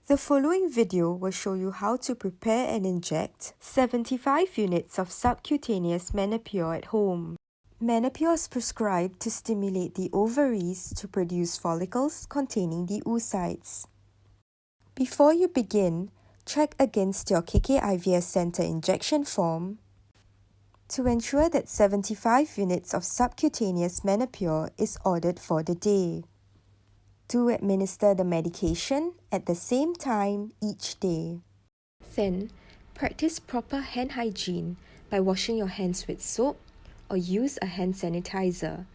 The following video will show you how to prepare and inject 75 units of subcutaneous Menopur at home. Menopur is prescribed to stimulate the ovaries to produce follicles containing the oocytes. Before you begin, check against your KKIVF Center injection form to ensure that 75 units of subcutaneous Menopur is ordered for the day. Do administer the medication at the same time each day. Then, practice proper hand hygiene by washing your hands with soap or use a hand sanitizer.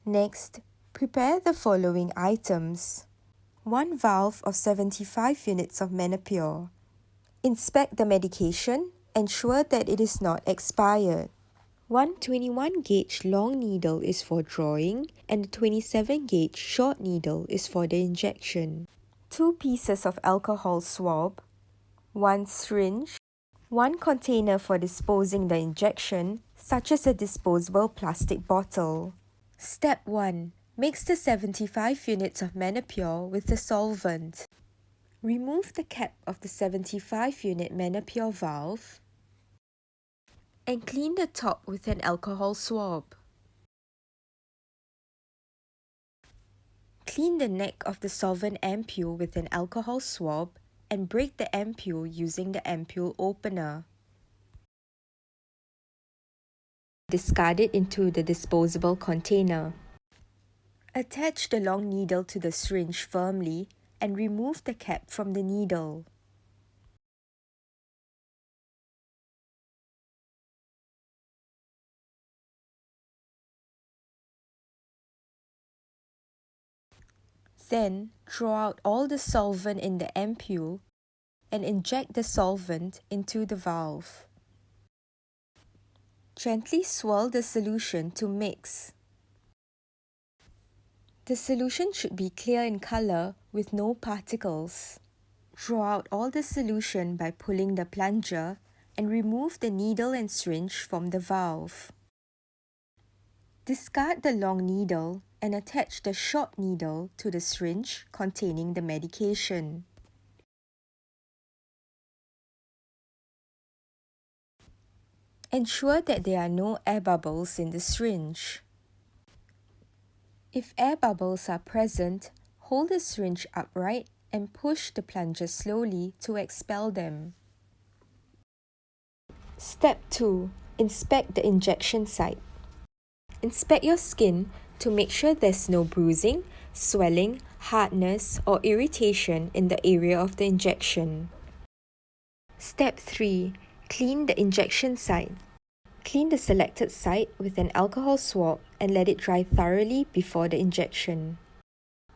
Next, prepare the following items. 1 valve of 75 units of Menopur. Inspect the medication, ensure that it is not expired. One 21 gauge long needle is for drawing and a 27 gauge short needle is for the injection. 2 pieces of alcohol swab, 1 syringe, 1 container for disposing the injection, such as a disposable plastic bottle. Step 1. Mix the 75 units of Menopur with the solvent. Remove the cap of the 75 unit Menopur valve and clean the top with an alcohol swab. Clean the neck of the solvent ampule with an alcohol swab and break the ampule using the ampule opener. Discard it into the disposable container. Attach the long needle to the syringe firmly and remove the cap from the needle. Then, draw out all the solvent in the ampule and inject the solvent into the valve. Gently swirl the solution to mix. The solution should be clear in color with no particles. Draw out all the solution by pulling the plunger and remove the needle and syringe from the valve. Discard the long needle and attach the short needle to the syringe containing the medication. Ensure that there are no air bubbles in the syringe. If air bubbles are present, hold the syringe upright and push the plunger slowly to expel them. Step 2. Inspect the injection site. Inspect your skin to make sure there's no bruising, swelling, hardness, or irritation in the area of the injection. Step 3. Clean the injection site. Clean the selected site with an alcohol swab and let it dry thoroughly before the injection.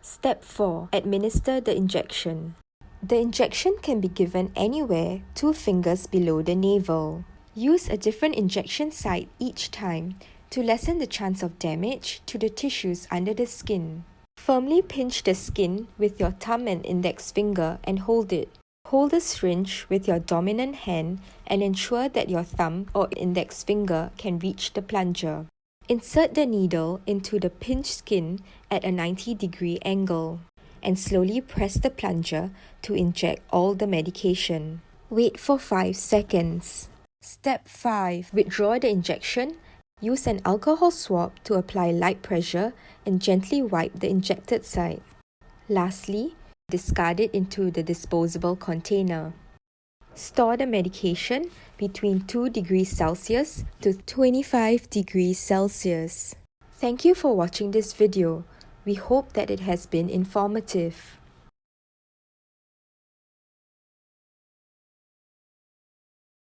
Step 4. Administer the injection. The injection can be given anywhere 2 fingers below the navel. Use a different injection site each time to lessen the chance of damage to the tissues under the skin. Firmly pinch the skin with your thumb and index finger and hold it. Hold the syringe with your dominant hand and ensure that your thumb or index finger can reach the plunger. Insert the needle into the pinched skin at a 90-degree angle and slowly press the plunger to inject all the medication. Wait for 5 seconds. Step 5. Withdraw the injection. Use an alcohol swab to apply light pressure and gently wipe the injected site. Lastly, discard it into the disposable container. Store the medication between 2 degrees Celsius to 25 degrees Celsius. Thank you for watching this video. We hope that it has been informative.